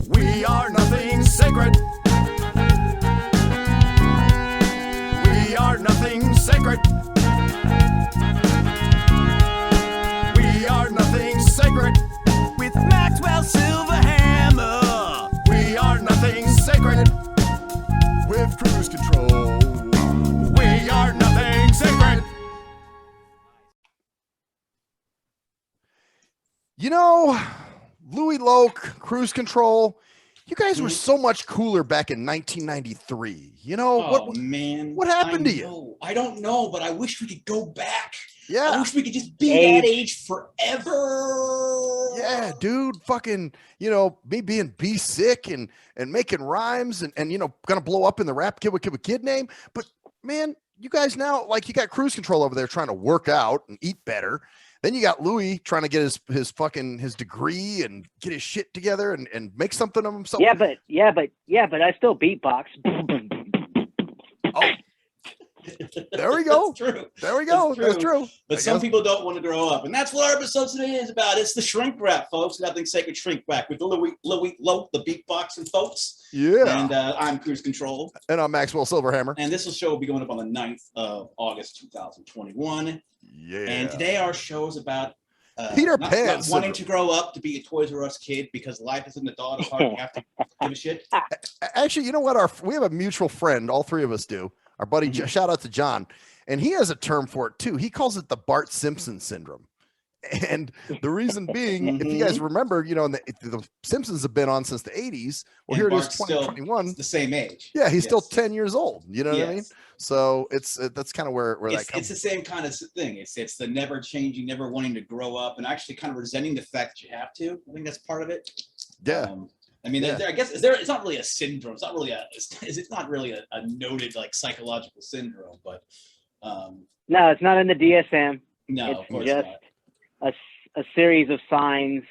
We are nothing sacred. We are nothing sacred. We are nothing sacred. With Maxwell Silverhammer. We are nothing sacred. With cruise control. We are nothing sacred. You know, Louie Loc, Cruise Control, you guys were so much cooler back in 1993. You know, what happened to you? I don't know, but I wish we could go back. Yeah. I wish we could just be that age forever. Yeah, dude, fucking, you know, me being sick and making rhymes and you know, gonna blow up in the rap kid with kid name. But man, you guys now, like, you got Cruise Control over there trying to work out and eat better. Then you got Louie trying to get his degree and get his shit together and make something of himself. Yeah, but I still beatbox. Oh, there we go. That's true. There we go. That's true. But some people don't want to grow up, and that's what our episode today is about. It's the shrink wrap, folks. Nothing sacred shrink wrap with Louie Loc, the beatboxing folks. Yeah. And I'm Cruise Control. And I'm Maxwell Silverhammer. And this show will be going up on the 9th of August, 2021. Yeah. And today our show is about Peter not Pan wanting to grow up to be a Toys R Us kid because life is in the dog hard. You have to give a shit. Actually, you know what? We have a mutual friend. All three of us do. Our buddy, shout out to John. And he has a term for it too. He calls it the Bart Simpson Syndrome. And the reason being, if you guys remember, you know, the Simpsons have been on since the 80s. Well, here Bart's it is, 2021. The same age. Yeah, he's still 10 years old. You know what I mean? So that's kind of where that comes. It's the same kind of thing. It's the never changing, never wanting to grow up, and actually kind of resenting the fact that you have to. I think that's part of it. Yeah. I mean, I guess it's not really a syndrome. It's not really a noted like psychological syndrome, but no, it's not in the DSM. No, it's of course just not. a series of signs.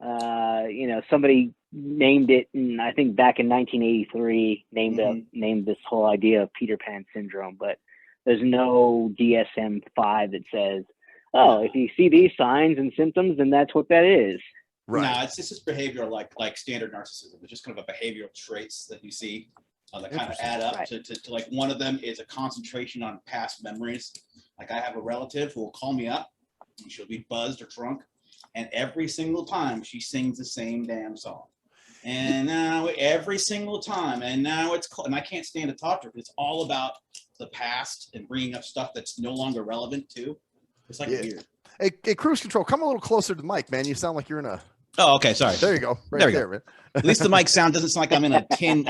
You know, somebody named it, and I think back in 1983, named this whole idea of Peter Pan Syndrome. But there's no DSM-5 that says, "Oh, if you see these signs and symptoms, then that's what that is." Right. No, it's just behavioral, like standard narcissism. It's just kind of a behavioral traits that you see that kind of add up to like one of them is a concentration on past memories. Like I have a relative who will call me up and she'll be buzzed or drunk, and every single time she sings the same damn song. And now every single time, and now and I can't stand to talk to her because it's all about the past and bringing up stuff that's no longer relevant too. It's like weird. Hey, Cruise Control, come a little closer to the mic, man. You sound like you're in a. Oh, okay. Sorry. There you go. There we go. Man. At least the mic sound doesn't sound like I'm in a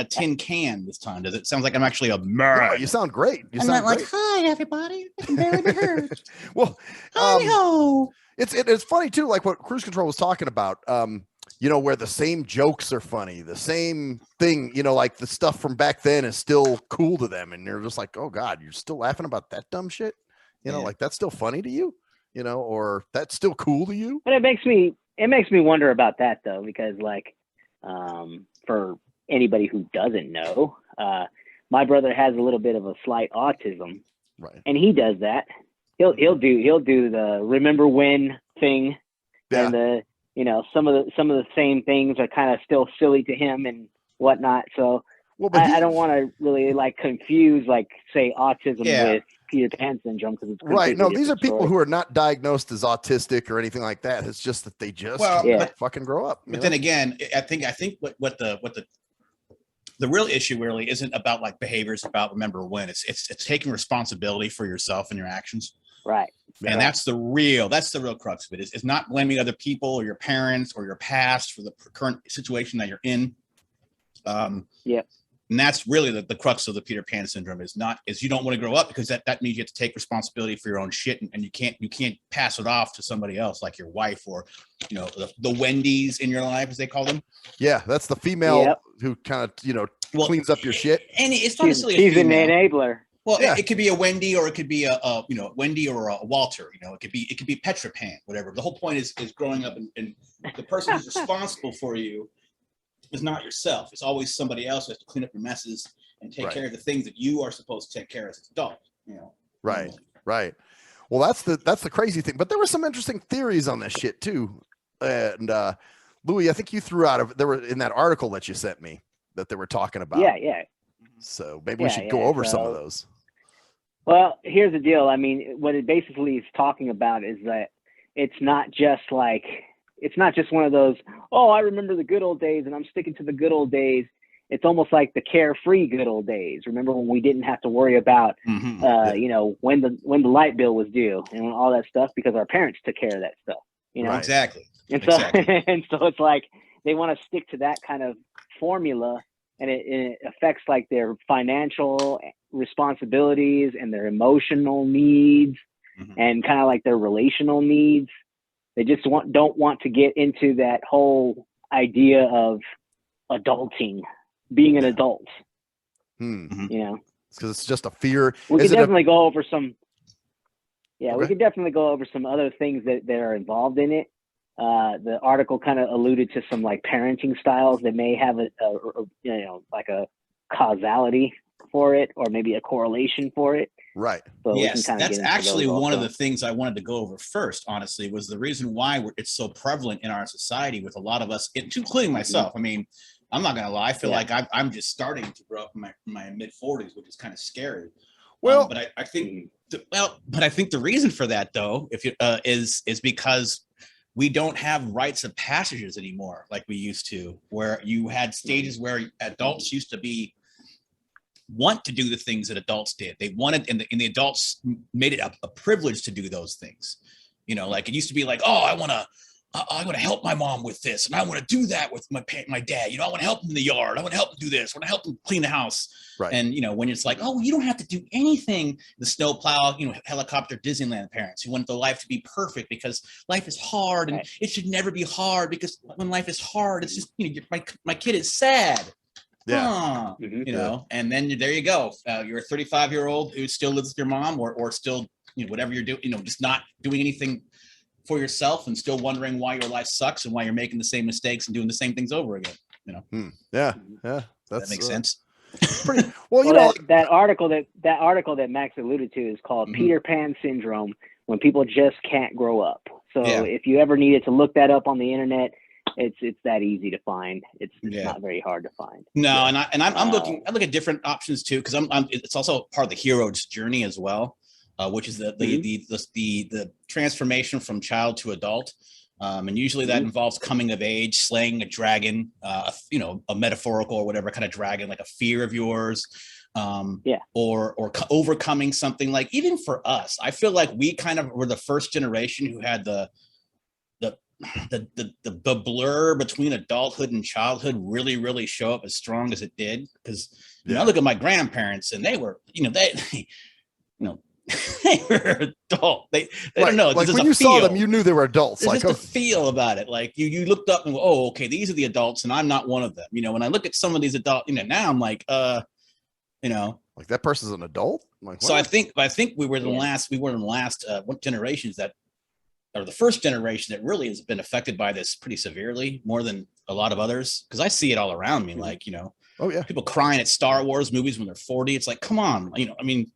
tin can this time, does it? Sounds like I'm actually a man. No, you sound great. I'm not like, hi everybody. I can barely be heard. Well, hi-ho. It's funny too, like what Cruise Control was talking about. You know, where the same jokes are funny, the same thing, you know, like the stuff from back then is still cool to them. And they're just like, oh God, you're still laughing about that dumb shit. You know, like that's still funny to you, you know, or that's still cool to you. But it makes me wonder about that though, because like, for anybody who doesn't know, my brother has a little bit of a slight autism, right? And he does that. He'll do the remember when thing, and the, you know, some of the same things are kind of still silly to him and whatnot. So I don't want to really like confuse, like say autism with Peter Pan Syndrome, because it's right. No, these are people who are not diagnosed as autistic or anything like that. It's just that they just can't fucking grow up. But then again, I think what the real issue really isn't about like behaviors, about remember when. It's taking responsibility for yourself and your actions. Right. And that's the real crux of it. It's not blaming other people or your parents or your past for the current situation that you're in. And that's really the crux of the Peter Pan Syndrome is you don't want to grow up because that means you have to take responsibility for your own shit, and you can't pass it off to somebody else like your wife or, you know, the Wendy's in your life, as they call them. Yeah, that's the female who kind of, you know, cleans up your shit. And it's not necessarily she's an enabler. Well, it could be a Wendy, or it could be a Wendy or a Walter. You know, it could be Petra Pan, whatever. The whole point is growing up, and the person who's responsible for you is not yourself. It's always somebody else who has to clean up your messes and take care of the things that you are supposed to take care of as an adult, you know. Right. Right. Well, that's the crazy thing. But there were some interesting theories on this shit too. And Louie, I think you threw out there were in that article that you sent me that they were talking about. Yeah. So maybe we should go over some of those. Well, here's the deal. I mean, what it basically is talking about is that it's not just one of those, oh, I remember the good old days and I'm sticking to the good old days. It's almost like the carefree good old days. Remember when we didn't have to worry about, you know, when the light bill was due and all that stuff because our parents took care of that stuff, you know? Right. Exactly. And so, and so it's like they want to stick to that kind of formula, and it affects like their financial responsibilities and their emotional needs and kind of like their relational needs. They just don't want to get into that whole idea of adulting, being an adult. You know, because it's just a fear. We could definitely go over some. Yeah, Okay. we could definitely go over some other things that are involved in it. The article kind of alluded to some like parenting styles that may have a you know, like a causality for it, or maybe a correlation for it. Right. So yes, that's actually one of also. the things I wanted to go over first, honestly, was the reason why it's so prevalent in our society with a lot of us, including myself. I mean, I'm not going to lie. I feel like I'm just starting to grow up in my mid 40s, which is kind of scary. Well, but I think, but I think the reason for that, though, if you is because we don't have rites of passages anymore like we used to, where you had stages where adults used to want to do the things that adults did. They wanted, and the adults made it a privilege to do those things. You know, like it used to be like, oh, I want to help my mom with this, and I want to do that with my dad. You know, I want to help him in the yard. I want to help him do this. I want to help him clean the house. Right. And you know, when it's like, oh, you don't have to do anything. The snowplow, you know, helicopter Disneyland parents who want their life to be perfect because life is hard, and it should never be hard because when life is hard, it's just, you know, my kid is sad. Yeah. You know, and then there you go. You're a 35-year-old who still lives with your mom, or still, you know, whatever you're doing, you know, just not doing anything for yourself and still wondering why your life sucks and why you're making the same mistakes and doing the same things over again. You know. Yeah. That makes sense. Pretty well. You know, that article that Max alluded to is called Peter Pan Syndrome, when people just can't grow up. So if you ever needed to look that up on the internet, it's that easy to find. It's not very hard to find. No, and I'm looking. I look at different options too, because it's also part of the hero's journey as well, which is the transformation from child to adult, and usually that involves coming of age, slaying a dragon, you know, a metaphorical or whatever kind of dragon, like a fear of yours, or overcoming something. Like even for us, I feel like we kind of were the first generation who had the blur between adulthood and childhood really show up as strong as it did. Because you know, I look at my grandparents and they were, you know, they were adult. They don't know. Like when you saw them, you knew they were adults. There's just a feel about it. Like you looked up and go, oh, okay, these are the adults, and I'm not one of them. You know, when I look at some of these adults, you know, now I'm like, you know, like that person's an adult. Like, so I think we were the last generations that, or the first generation that really has been affected by this pretty severely, more than a lot of others. Because I see it all around me, like, you know, people crying at Star Wars movies when they're 40. It's like, come on, you know, I mean,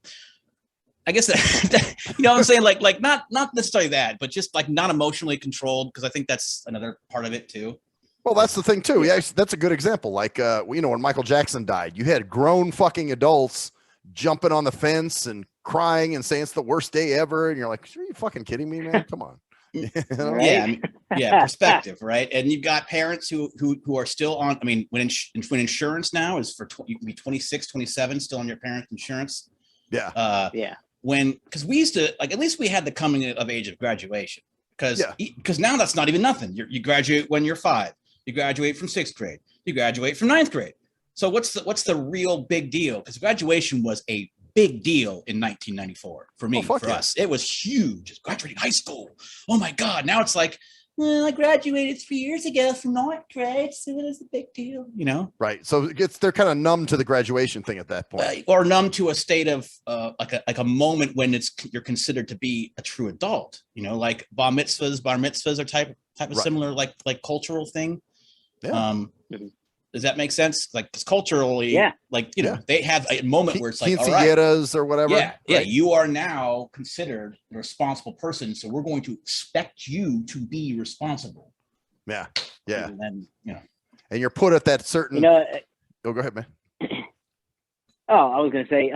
I guess that you know what I'm saying, like not necessarily that, but just like not emotionally controlled, because I think that's another part of it too. Well, that's the thing too. Yeah, that's a good example. Like, you know, when Michael Jackson died, you had grown fucking adults jumping on the fence and crying and saying it's the worst day ever, and you're like, are you fucking kidding me, man? Come on. Yeah, perspective, right? And you've got parents who are still on. I mean, when insurance now is for you can be 26, 27, still on your parents' insurance. Because we used to, like, at least we had the coming of age of graduation. Because now that's not even nothing. You graduate when you're 5. You graduate from 6th grade. You graduate from 9th grade. So what's the real big deal? Because graduation was a big deal in 1994 for me. For us, it was huge. It's graduating high school. Oh my God! Now it's like, well, I graduated 3 years ago from 9th grade, so it is a big deal, you know? Right. So they're kind of numb to the graduation thing at that point, or numb to a state of like a moment when you're considered to be a true adult. You know, like bar mitzvahs are type of similar like cultural thing. Yeah. Does that make sense? Like, because culturally, Yeah. like, you know, they have a moment where it's like, all right, quinceañeras or whatever. yeah, right? you are now considered a responsible person, so we're going to expect you to be responsible. Yeah. And then, you know, And you're put at that certain. You know, Oh, go ahead, man. oh, I was going to say,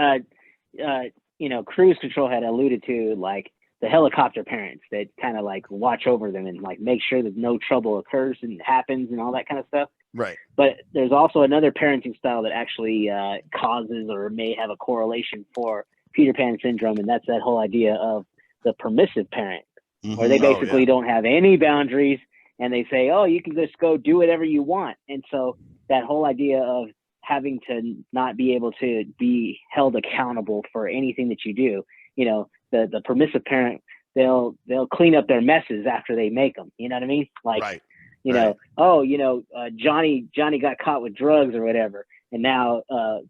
you know, cruise control had alluded to like the helicopter parents that kind of like watch over them and like make sure that no trouble occurs and happens and all that kind of stuff. Right. But there's also another parenting style that actually causes or may have a correlation for Peter Pan syndrome, and that's that whole idea of the permissive parent, where they basically don't have any boundaries, and they say, "Oh, you can just go do whatever you want." And so that whole idea of having to not be able to be held accountable for anything that you do, you know, the permissive parent, they'll clean up their messes after they make them. You know what I mean? Like. Right. You know, oh, you know, Johnny got caught with drugs or whatever, and now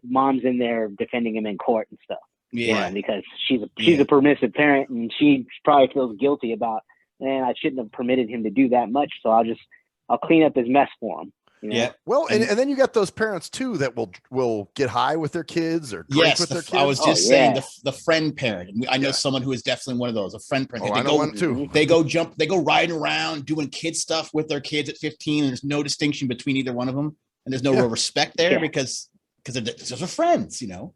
mom's in there defending him in court and stuff. Yeah, because she's a permissive parent, and she probably feels guilty about, man, I shouldn't have permitted him to do that much, so I'll clean up his mess for him. You know? Yeah. Well, and then you got those parents too that will get high with their kids or drink with their kids. I was just saying the friend parent. I know someone who is definitely one of those, a friend parent. Oh, I know one too. They go riding around doing kid stuff with their kids at 15, and there's no distinction between either one of them, and there's no real respect there because they're friends, you know.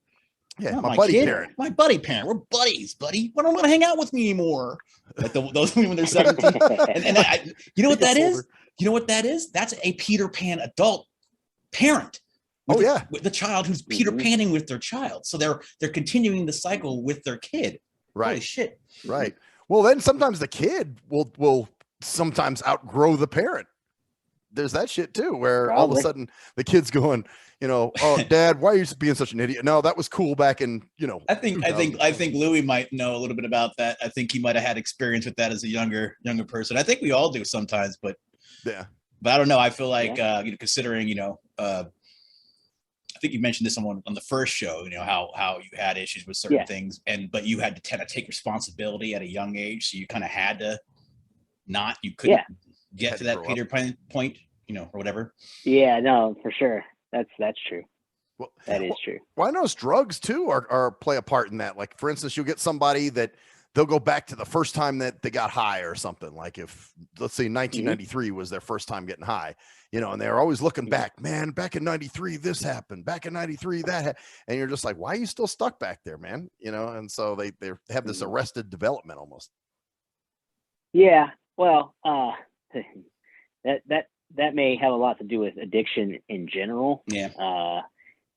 Yeah, my buddy kid, parent. My buddy parent. We're buddies, buddy. Why don't want to hang out with me anymore? Like those when they're 17. and you know what that is? You know what that is? That's a Peter Pan adult parent. With the child who's Peter Panning with their child. So they're continuing the cycle with their kid. Right. Holy shit. Right. Well, then sometimes the kid will sometimes outgrow the parent. There's that shit too, where all of a sudden the kid's going, you know, oh, Dad, why are you being such an idiot? No, that was cool back in, you know. I think Louie might know a little bit about that. I think he might have had experience with that as a younger person. I think we all do sometimes, but yeah. But I don't know. I feel like you know, considering, you know, I think you mentioned this on the first show, you know, how you had issues with certain things, but you had to kind of take responsibility at a young age, so you kind of had to you couldn't get to that Peter Pan point, you know, or whatever. Yeah, no, for sure. That's true. Well, that is true. Well, I know drugs too are play a part in that. Like, for instance, you'll get somebody that they'll go back to the first time that they got high or something. Like if, let's say 1993 was their first time getting high, you know, and they're always looking back, man, back in 93, this happened, back in 93, that and you're just like, why are you still stuck back there, man? You know? And so they have this arrested development almost. Yeah. Well, that may have a lot to do with addiction in general. Yeah.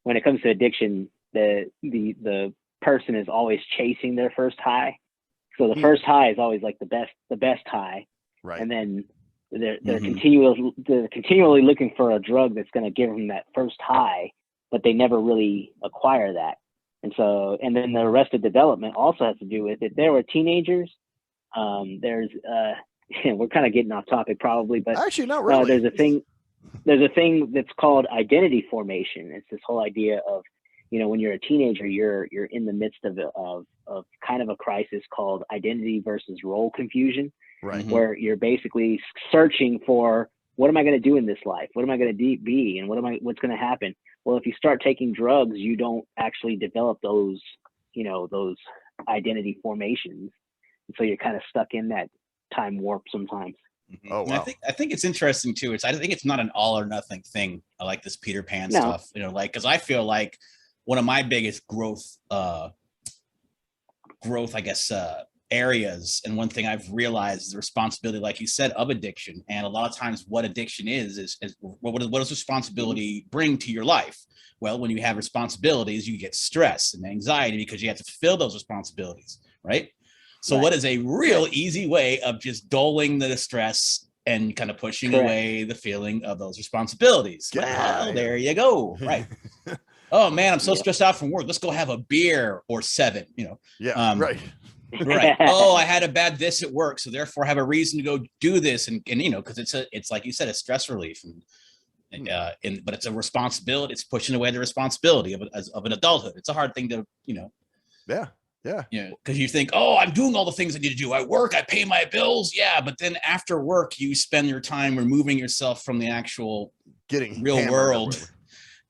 When it comes to addiction, the person is always chasing their first high. So the first high is always like the best high. Right. And then they're continually looking for a drug that's going to give them that first high, but they never really acquire that. And so, and then the arrested development also has to do with it. There were teenagers. We're kind of getting off topic probably, but actually not really. There's a thing that's called identity formation. It's this whole idea of, you know, when you're a teenager, you're in the midst of kind of a crisis called identity versus role confusion, right? Where you're basically searching for, what am I going to do in this life? What am I going to be? And what's going to happen? Well, if you start taking drugs, you don't actually develop those identity formations. And so you're kind of stuck in that time warp sometimes. Oh, wow. I think it's interesting too. I think it's not an all or nothing thing. I like this Peter Pan stuff, you know, like, cause I feel like one of my biggest growth, I guess, areas. And one thing I've realized is the responsibility, like you said, of addiction. And a lot of times what addiction is what does responsibility bring to your life? Well, when you have responsibilities, you get stress and anxiety because you have to fulfill those responsibilities, right? So what is a real easy way of just dulling the stress and kind of pushing away the feeling of those responsibilities? There you go. Right. Oh man, I'm so stressed out from work. Let's go have a beer or 7, you know? Yeah. Right. Right. Oh, I had a bad this at work, so therefore I have a reason to go do this. And you know, cause it's like you said, a stress relief but it's a responsibility. It's pushing away the responsibility of an adulthood. It's a hard thing to, you know. Yeah. Yeah. You know, because you think, oh, I'm doing all the things I need to do. I work, I pay my bills. Yeah. But then after work, you spend your time removing yourself from the actual getting real hammered or world whatever.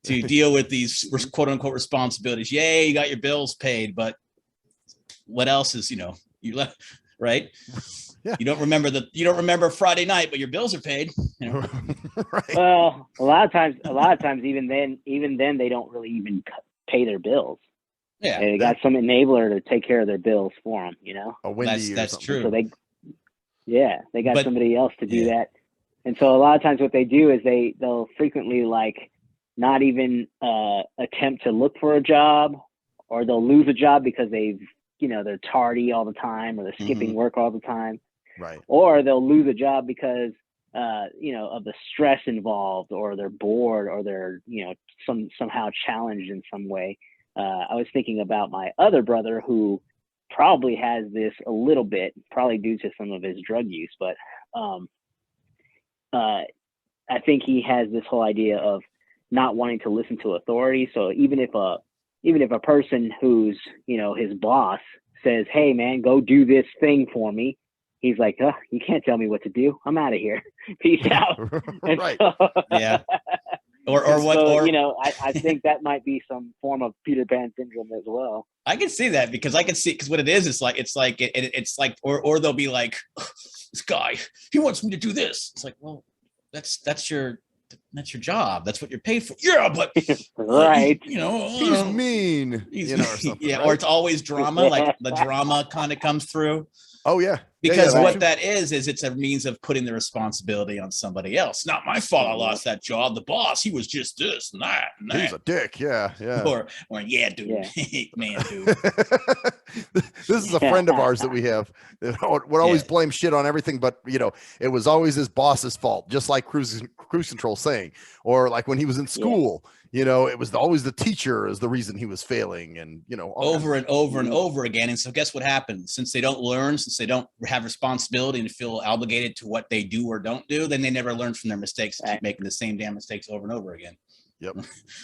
to deal with these quote unquote responsibilities. Yay, you got your bills paid, but what else is, you left, right? Yeah. You don't remember Friday night, but your bills are paid. Right. Well, a lot of times, even then, they don't really even pay their bills. Yeah, They got some enabler to take care of their bills for them. A Wendy or that's something. true. So they got somebody else to do Yeah. that. And so a lot of times what they do is they'll frequently like not even attempt to look for a job, or they'll lose a job because they're tardy all the time, or they're skipping work all the time. Right. Or they'll lose a job because of the stress involved, or they're bored, or they're somehow challenged in some way. I was thinking about my other brother, who probably has this a little bit, probably due to some of his drug use, but I think he has this whole idea of not wanting to listen to authority. So even if a person who's his boss says, "Hey man, go do this thing for me," he's like, "You can't tell me what to do. I'm out of here. Peace out." Right. Yeah. I think that might be some form of Peter Pan syndrome as well. I can see that because what it is, it's like or they'll be like, "This guy, he wants me to do this." It's like, well, that's your job. That's what you're paid for. Yeah, but right. He's mean. Or something. Yeah, right? or it's always drama. Like the drama kind of comes through. Oh yeah. Because yeah, what that is it's a means of putting the responsibility on somebody else. Not my fault I lost that job. The boss, he was just this and that. And that. He's a dick. Yeah. Or yeah, dude. Yeah. Man, dude. This is a friend of ours that we have that would always blame shit on everything, but it was always his boss's fault, just like cruise control saying. Or like when he was in school, it was always the teacher is the reason he was failing, and over and over and over again. And so guess what happens? Since they don't learn, since they don't have responsibility and feel obligated to what they do or don't do, then they never learn from their mistakes and keep making the same damn mistakes over and over again. Yep.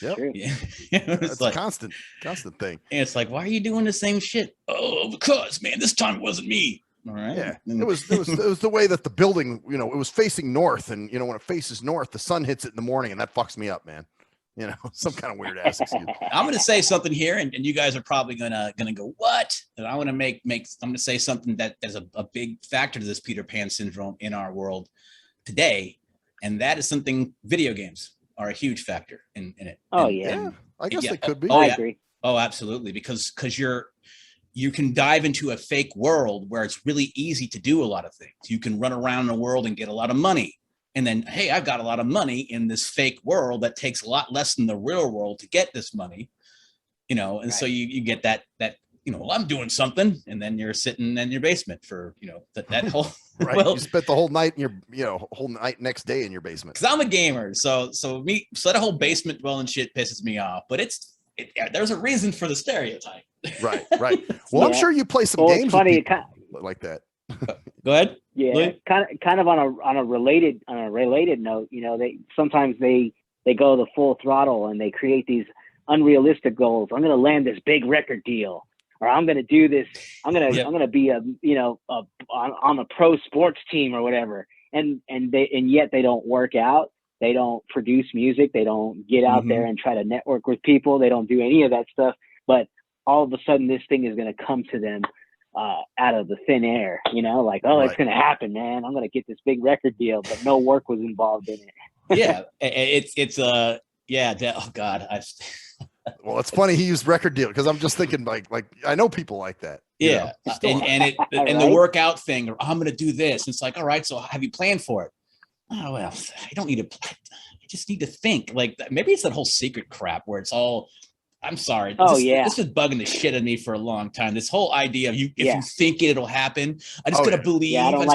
Yeah. It's like a constant thing. And it's like, why are you doing the same shit? Oh, because man, this time it wasn't me. All right. Yeah. It was the way that the building, it was facing north, and when it faces north, the sun hits it in the morning, and that fucks me up, man. Some kind of weird ass excuse. I'm going to say something here, and you guys are probably gonna go, what? And I want to I'm going to say something that is a big factor to this Peter Pan syndrome in our world today, and that is something video games are a huge factor in it. Oh, and, I guess they could be. I agree. Oh, absolutely, because you can dive into a fake world where it's really easy to do a lot of things. You can run around the world and get a lot of money. And then, hey, I've got a lot of money in this fake world that takes a lot less than the real world to get this money, and so you get that, well, I'm doing something, and then you're sitting in your basement for, that whole, right. Well, you spent the whole night in your, whole night next day in your basement. Cause I'm a gamer. So that whole basement dwelling shit pisses me off, but there's a reason for the stereotype. Right. Well, I'm sure you play some games with people like that. Go ahead. Yeah, kind of on a related note, they sometimes they go the full throttle and they create these unrealistic goals. I'm going to land this big record deal, or I'm going to do this. I'm going to be on a pro sports team or whatever. And yet they don't work out. They don't produce music. They don't get out there and try to network with people. They don't do any of that stuff. But all of a sudden, this thing is going to come to them out of the thin air, like, oh, it's going to happen, man. I'm going to get this big record deal, but no work was involved in it. Yeah. Oh God. Well, it's funny he used record deal, because I'm just thinking like I know people like that. Yeah. And the workout thing, or I'm going to do this. It's like, all right, so have you planned for it? Oh, well, I don't need to plan. I just need to think. Like, maybe it's that whole secret crap where it's all, I'm sorry. This is bugging the shit out of me for a long time. This whole idea of if you think it'll happen, I just gotta believe. Yeah, I don't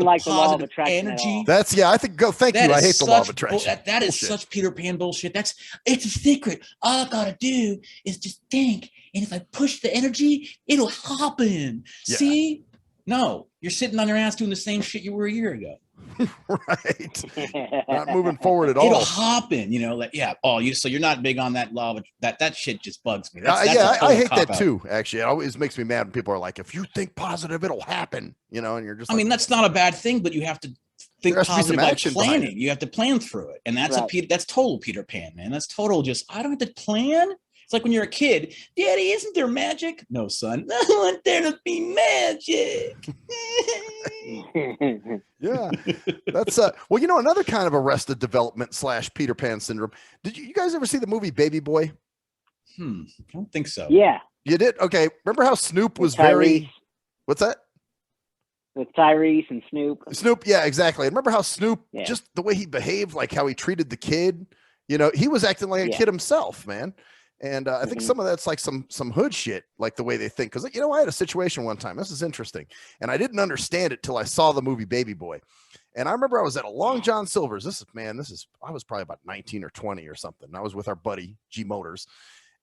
like the law of attraction energy. That's I think thank you. I hate the law of attraction. That is such Peter Pan bullshit. It's a secret. All I gotta do is just think, and if I push the energy, it'll happen. Yeah. See? No, you're sitting on your ass doing the same shit you were a year ago. Right. Not moving forward at all. It'll happen, so you're not big on that law, that shit just bugs me. I hate that too, actually. It always makes me mad when people are like, if you think positive, it'll happen, and you're just I mean, that's not a bad thing, but you have to think There has to be some positive by action behind planning. You have to plan through it, and that's Right. that's total Peter Pan, man. That's total. Just I don't have to plan. It's like when you're a kid, Daddy, isn't there magic? No, son, I want there to be magic. Yeah, that's well, you know, another kind of Arrested Development / Peter Pan Syndrome. Did you guys ever see the movie Baby Boy? I don't think so. Yeah, You did? Okay. Remember how Snoop was With Tyrese. very, what's that? with Tyrese and Snoop. Snoop, yeah, exactly. And remember how Snoop, Yeah. just the way he behaved, like how he treated the kid, you know, he was acting like a Yeah. kid himself, man. And I think Mhm. some of that's like some hood shit, like the way they think. Because, you know, I had a situation one time. This is interesting, and I didn't understand it till I saw the movie Baby Boy. And I remember I was at a Long John Silver's. I was probably about 19 or 20 or something. And I was with our buddy G Motors,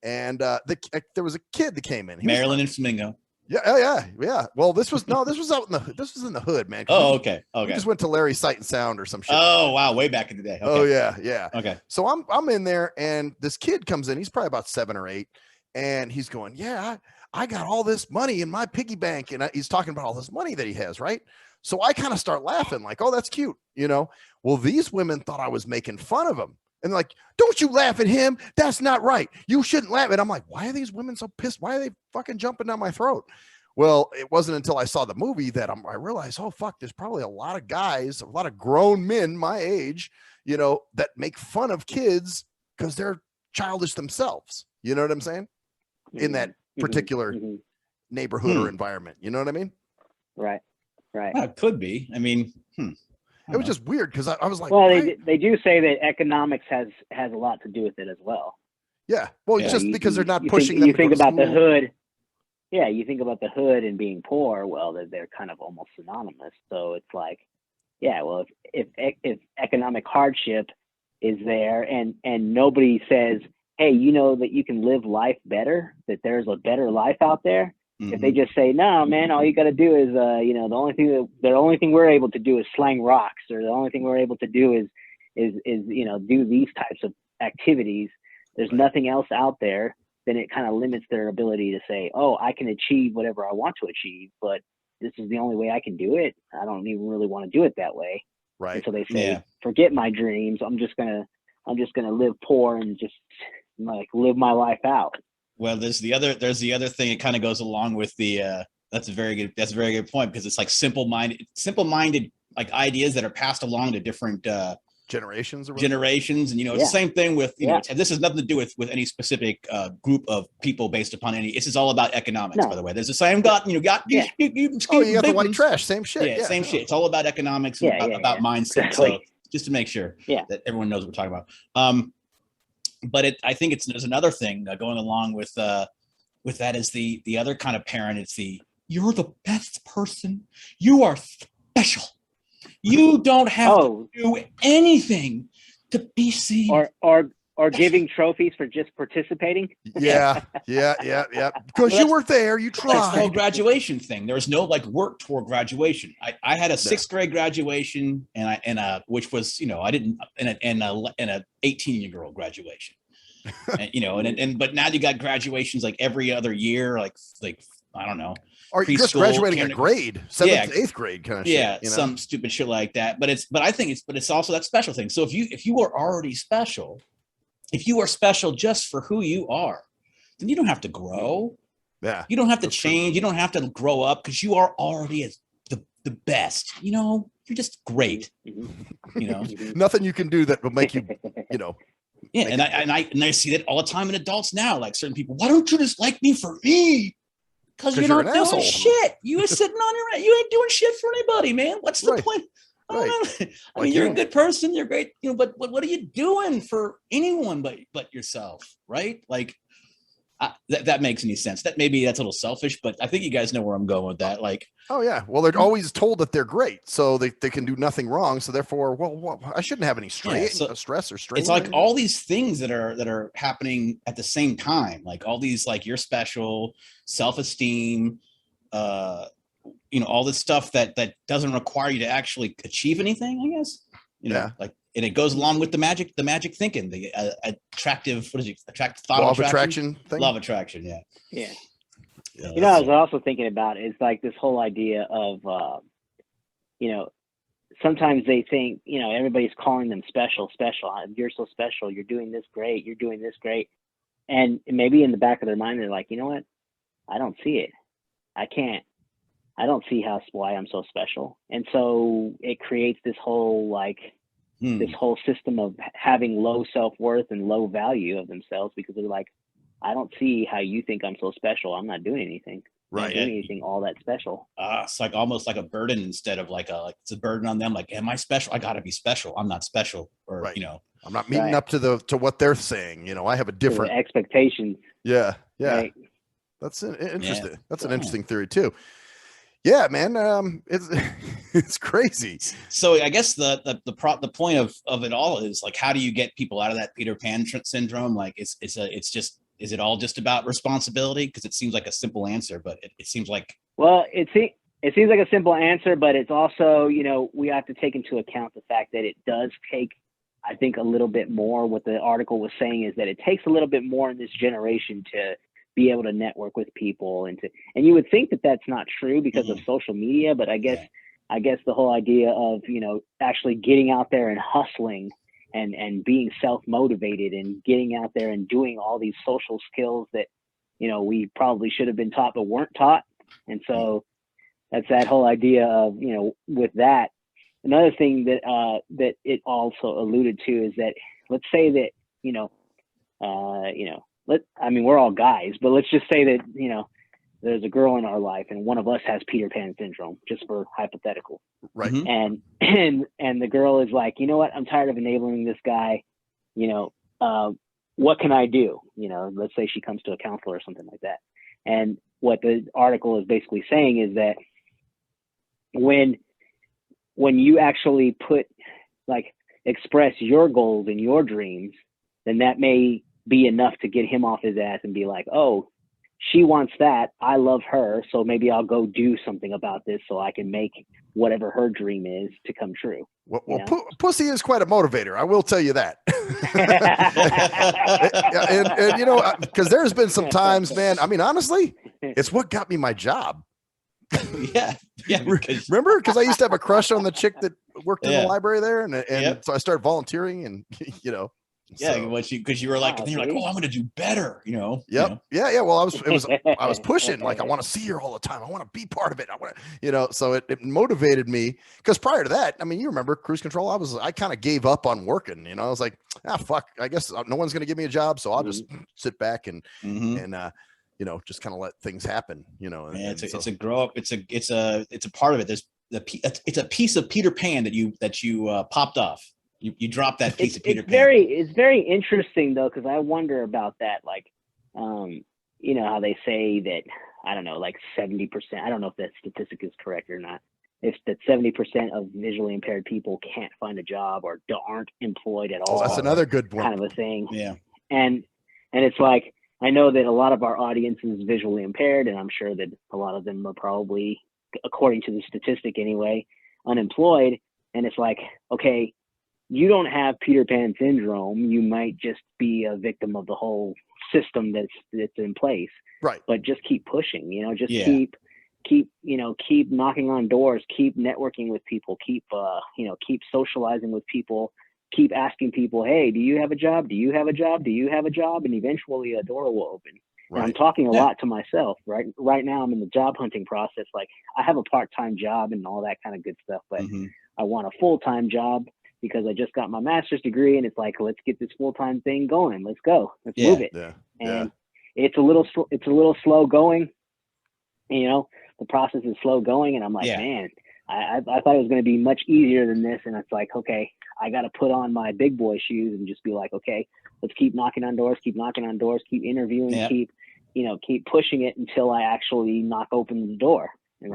and there was a kid that came in. He was Maryland and Flamingo. yeah. Well, this was in the hood, man. 'Cause Oh, we okay. just went to Larry Sight and Sound or some shit. Oh, wow. Way back in the day. Okay. Oh yeah. Okay. So I'm in there, and this kid comes in. He's probably about 7 or 8, and he's going, "Yeah, I got all this money in my piggy bank," and he's talking about all this money that he has, right? So I kind of start laughing, like, "Oh, that's cute," you know. Well, these women thought I was making fun of him, and they're like, "Don't you laugh at him? That's not right. You shouldn't laugh." And I'm like, "Why are these women so pissed? Why are they fucking jumping down my throat?" Well, it wasn't until I saw the movie that I realized, oh fuck, there's probably a lot of guys, a lot of grown men my age, you know, that make fun of kids because they're childish themselves. You know what I'm saying? In that particular Mhm. neighborhood or environment. You know what I mean? Right. Well, it could be. I mean, It was just weird because I was like, Well, why? they do say that economics has a lot to do with it as well. Yeah. Well, Yeah, just You- because they're not you pushing think, them. You to go think to about the school. hood. Yeah, you think about the hood and being poor. Well, they're kind of almost synonymous. So it's like, yeah, well, if economic hardship is there and nobody says, hey, you know that you can live life better, that there's a better life out there. If they just say, no, man, all you got to do is, you know, the only thing we're able to do is slang rocks, or the only thing we're able to do is you know, do these types of activities. There's nothing else out there. Then it kind of limits their ability to say, oh, I can achieve whatever I want to achieve, but this is the only way I can do it. I don't even really want to do it that way. Right. And so they say, Yeah. forget my dreams. I'm just gonna live poor and just like live my life out. Well, there's the other thing. It kind of goes along with the that's a very good point, because it's like simple-minded like ideas that are passed along to different Generations or whatever. generations. And, you know, it's the same thing with, you know, this has nothing to do with any specific group of people based upon any, this is all about economics, by the way. There's the same you got you got the white trash, same shit. Yeah, same shit. It's all about economics and about mindset. Exactly. So just to make sure that everyone knows what we're talking about. But I think there's another thing going along with that is the other kind of parent. It's you're the best person. You are special. You don't have to do anything to be seen. Or giving trophies for just participating. Yeah. Because you were there, you tried. That's the whole graduation thing. There was no like work toward graduation. I had a 6th grade graduation, and which was, you know, I didn't, and a 18-year-old graduation. And, you know, but now you got graduations like every other year, like I don't know. Or you're just graduating a grade, 7th to 8th grade kind of shit. Yeah, you know? some stupid shit like that. But it's also that special thing. So if you are already special, if you are special just for who you are, then you don't have to grow. Yeah. You don't have to change. You don't have to grow up, because you are already the best. You know, you're just great. You know, Nothing you can do that will make you, you know. Yeah, and I see that all the time in adults now. Like certain people, why don't you just like me for me? Because you're not doing asshole. shit. You are sitting on your, you ain't doing shit for anybody, man. What's the point? I mean, you're a good person. You're great, you know. But what are you doing for anyone but yourself, right? Like that makes any sense. That's a little selfish, but I think you guys know where I'm going with that. Like, oh yeah, well they're always told that they're great, so they can do nothing wrong. So therefore, well I shouldn't have any stress or strain. It's like all these things that are happening at the same time. Like all these, like you're special, self-esteem, you know, all this stuff that doesn't require you to actually achieve anything, I guess. You know, like, and it goes along with the magic thinking, the attractive, law of attraction thing. Law of attraction, yeah. You know, I was also thinking about is like this whole idea of, you know, sometimes they think, you know, everybody's calling them special. You're so special. You're doing this great. You're doing this great. And maybe in the back of their mind, they're like, you know what? I don't see it. I don't see why I'm so special. And so it creates this whole, like, this whole system of having low self-worth and low value of themselves, because they're like, I don't see how you think I'm so special. I'm not doing anything. Right. I'm not doing anything all that special. It's like almost like a burden instead of like it's a burden on them. Like, am I special? I gotta be special. I'm not special. Or, Right. you know, I'm not meeting up to what they're saying. You know, I have a different expectations. Yeah. Right? That's interesting. Yeah. That's an interesting theory too. Yeah, man. It's crazy. So I guess the point of it all is, like, how do you get people out of that Peter Pan syndrome? Like, is it all just about responsibility? Because it seems like a simple answer, but it seems like, well, it seems like a simple answer, but it's also, you know, we have to take into account the fact that it does take, I think, a little bit more. What the article was saying is that it takes a little bit more in this generation to be able to network with people, and you would think that that's not true because of social media, but I guess the whole idea of, you know, actually getting out there and hustling and being self-motivated and getting out there and doing all these social skills that, you know, we probably should have been taught but weren't taught. And so that's that whole idea of, you know, with that. Another thing that it also alluded to is that, let's say that, we're all guys, but let's just say that, you know, there's a girl in our life and one of us has Peter Pan syndrome, just for hypothetical. Right. And the girl is like, you know what? I'm tired of enabling this guy. You know, what can I do? You know, let's say she comes to a counselor or something like that. And what the article is basically saying is that when you actually express your goals and your dreams, then that may be enough to get him off his ass and be like, oh, she wants that. I love her. So maybe I'll go do something about this so I can make whatever her dream is to come true. Well, pussy is quite a motivator. I will tell you that. and you know, because there's been some times, man, I mean, honestly, it's what got me my job. Yeah. Remember? Because I used to have a crush on the chick that worked in the library there. And so I started volunteering and, you know. Yeah, so, because you were like, and you're like, oh, I'm going to do better, you know. Yep. You know? Yeah. Well, I was pushing, like, I want to see her all the time. I want to be part of it. I want to, you know, so it motivated me, because prior to that, I mean, you remember cruise control. I kind of gave up on working, you know. I was like, fuck, I guess no one's going to give me a job. So I'll just sit back and you know, just kind of let things happen, you know. It's a grow up. It's a part of it. It's a piece of Peter Pan that you popped off. You dropped that piece of Peter Pan. It's very interesting though, because I wonder about that. Like, you know how they say that, I don't know, like 70%. I don't know if that statistic is correct or not. It's that 70% of visually impaired people can't find a job or aren't employed at all. That's another good one. Kind of a thing. Yeah. And it's like, I know that a lot of our audience is visually impaired, and I'm sure that a lot of them are probably, according to the statistic anyway, unemployed. And it's like, okay, you don't have Peter Pan syndrome. You might just be a victim of the whole system that's in place. Right. But just keep pushing, you know, keep knocking on doors, keep networking with people, keep socializing with people, keep asking people, hey, do you have a job? Do you have a job? Do you have a job? And eventually a door will open. Right. And I'm talking a lot to myself, right? Right now I'm in the job hunting process. Like, I have a part-time job and all that kind of good stuff, but I want a full-time job, because I just got my master's degree, and it's like, let's get this full-time thing going. Let's go. Let's move it. Yeah. And it's a little slow going. You know, the process is slow going, and I'm like, man, I thought it was going to be much easier than this. And it's like, okay, I got to put on my big boy shoes and just be like, okay, let's keep knocking on doors, keep interviewing, keep pushing it until I actually knock open the door. And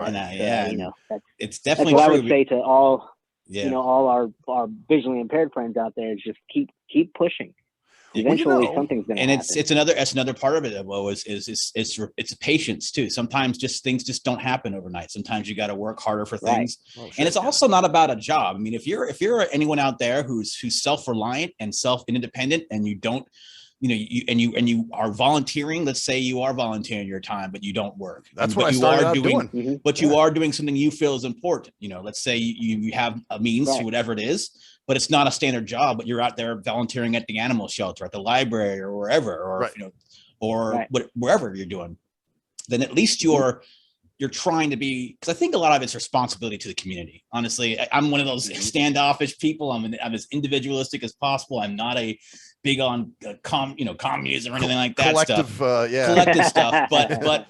it's definitely that's what true. I would say to all. You know, all our visually impaired friends out there, is just keep pushing. Eventually, something's going to happen. And it's another part of it. Well, it's patience too. Sometimes things just don't happen overnight. Sometimes you got to work harder for things. Right. And it's also not about a job. I mean, if you're anyone out there who's self-reliant and independent, and you don't you know, you are volunteering. Let's say you are volunteering your time, but you don't work. That's what I started out doing. Mm-hmm. But you are doing something you feel is important. You know, let's say you have a means to whatever it is, but it's not a standard job, but you're out there volunteering at the animal shelter, at the library, or wherever, or you know, or wherever you're doing. Then at least you're trying to be, because I think a lot of it's responsibility to the community. Honestly, I'm one of those standoffish people. I'm as individualistic as possible. I'm not a big on communism or anything like that. Collective, stuff. Collective stuff.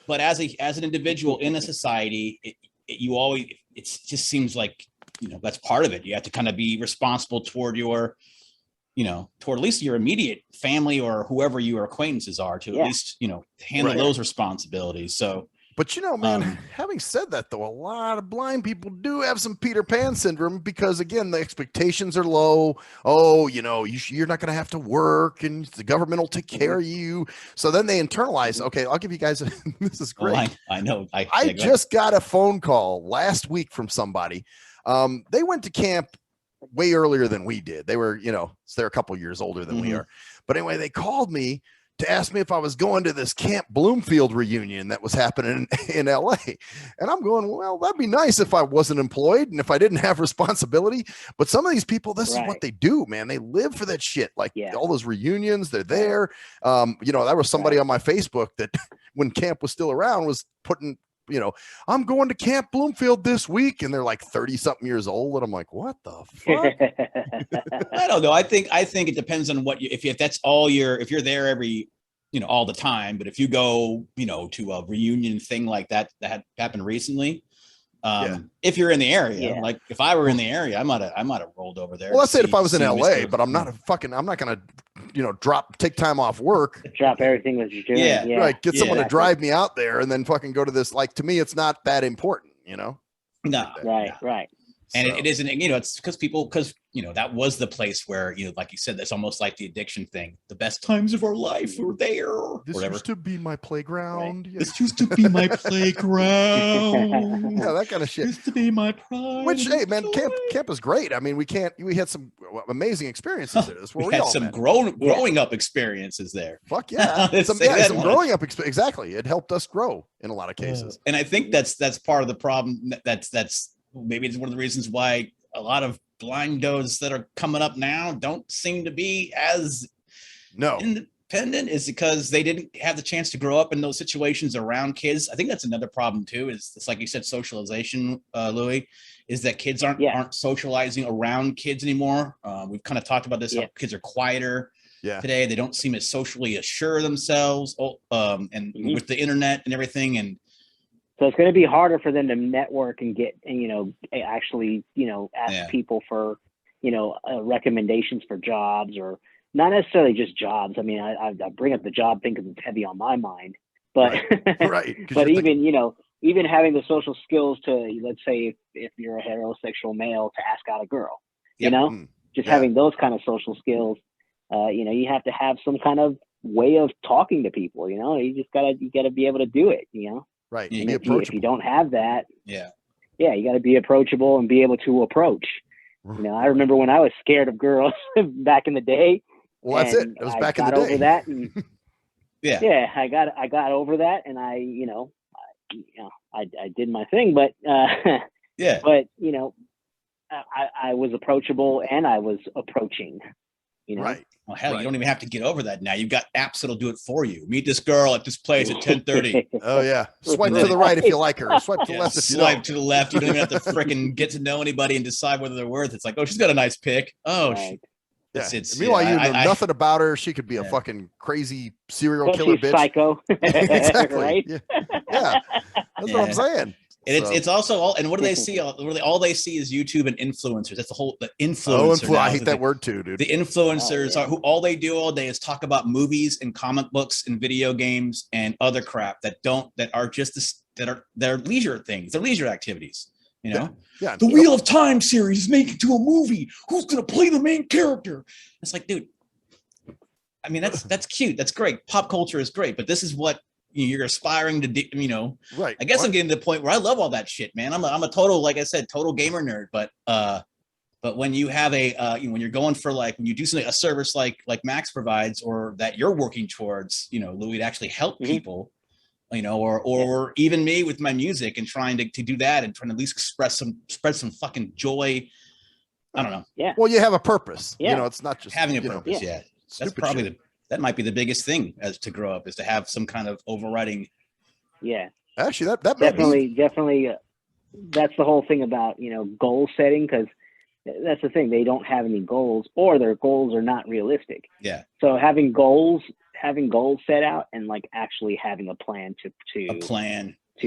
But as an individual in a society, it just seems like, you know, that's part of it. You have to kind of be responsible toward your, you know, toward at least your immediate family or whoever your acquaintances are, to at least, you know, handle those responsibilities. So. But, you know, man, having said that, though, a lot of blind people do have some Peter Pan syndrome because, again, the expectations are low. Oh, you know, you're not going to have to work and the government will take care of you. So then they internalize, okay, I'll give you guys, this is great. Well, I know. I just got a phone call last week from somebody. They went to camp way earlier than we did. They were, you know, they're a couple years older than we are. But anyway, they called me to ask me if I was going to this Camp Bloomfield reunion that was happening in LA. And I'm going, well, that'd be nice if I wasn't employed and if I didn't have responsibility. But some of these people, this is what they do, man. They live for that shit. Like all those reunions, they're there. You know, there was somebody on my Facebook that when camp was still around was putting, you know, I'm going to Camp Bloomfield this week. And they're like 30 something years old. And I'm like, what the fuck? I don't know. I think it depends on what if that's all if you're there every, you know, all the time, but if you go, you know, to a reunion thing like that happened recently, if you're in the area, like if I were in the area, I might have rolled over there. Well, let's say if I was in LA, but I'm not I'm not going to, you know, take time off work, drop everything that you're doing. Right. Get someone to drive me out there and then fucking go to this. Like, to me, it's not that important, you know? No. Right. And it isn't, you know, it's because you know, that was the place where, you know, like you said, that's almost like the addiction thing. The best times of our life were there. This used to be my playground. Yeah. This used to be my playground. Yeah, that kind of shit. Used to be my pride. Which, hey, man, camp is great. I mean, we had some amazing experiences there. That's where we had some growing up experiences there. Fuck yeah. some growing up exactly. It helped us grow in a lot of cases. And I think that's part of the problem. That's maybe it's one of the reasons why a lot of blindos that are coming up now don't seem to be as independent, is because they didn't have the chance to grow up in those situations around kids. I think that's another problem too, is it's like you said, socialization, Louie, is that kids aren't socializing around kids anymore. We've kind of talked about this, how kids are quieter today. They don't seem as socially assured themselves, and with the internet and everything. And so it's going to be harder for them to network and get, you know, actually, you know, ask people for, you know, recommendations for jobs, or not necessarily just jobs. I mean, I bring up the job thing because it's heavy on my mind, but but even, you know, even having the social skills to, let's say if you're a heterosexual male, to ask out a girl, you know, just having those kind of social skills, you know, you have to have some kind of way of talking to people, you know, you gotta be able to do it, you know. Right. And if you don't have that, you got to be approachable and be able to approach. You know, I remember when I was scared of girls back in the day. Well, that's it. It was back in the day. Over that, and I got over that, and I did my thing, but but you know, I was approachable and I was approaching. You know? Right. Well, hell, you don't even have to get over that now. You've got apps that'll do it for you. Meet this girl at this place at 10:30. Oh yeah. Swipe to the right if you like her. Swipe to the left if you don't. Swipe to the left. You don't even have to freaking get to know anybody and decide whether they're worth it. It's like, oh, she's got a nice pic. Oh, meanwhile, you know nothing about her. She could be a fucking crazy serial killer bitch. Psycho. Exactly. Right? Yeah. That's what I'm saying. And it's also all, and what do they see? All they see is YouTube and influencers. That's the influencer. I hate that word too, dude. The influencers are who all they do all day is talk about movies and comic books and video games and other crap that are leisure things. They're leisure activities. You know, the Wheel of Time series is making to a movie. Who's gonna play the main character? It's like, dude. I mean, that's cute. That's great. Pop culture is great, but this is what you're aspiring to do, you know. Right. I guess I'm getting to the point where I love all that shit, man. I'm a total, like I said, total gamer nerd, but But when you have when you're going for like, when you do something, a service like Max provides, or that you're working towards, Louie, to actually help people, or even me with my music and trying to do that and trying to at least spread some fucking joy. I don't know. Yeah. Well, you have a purpose. Yeah. It's not just having a purpose. Yeah. That's probably that might be the biggest thing as to grow up, is to have some kind of overriding. Yeah. Actually, that definitely. That's the whole thing about, goal setting, because that's the thing. They don't have any goals, or their goals are not realistic. Yeah. So having goals set out, and like actually having a plan to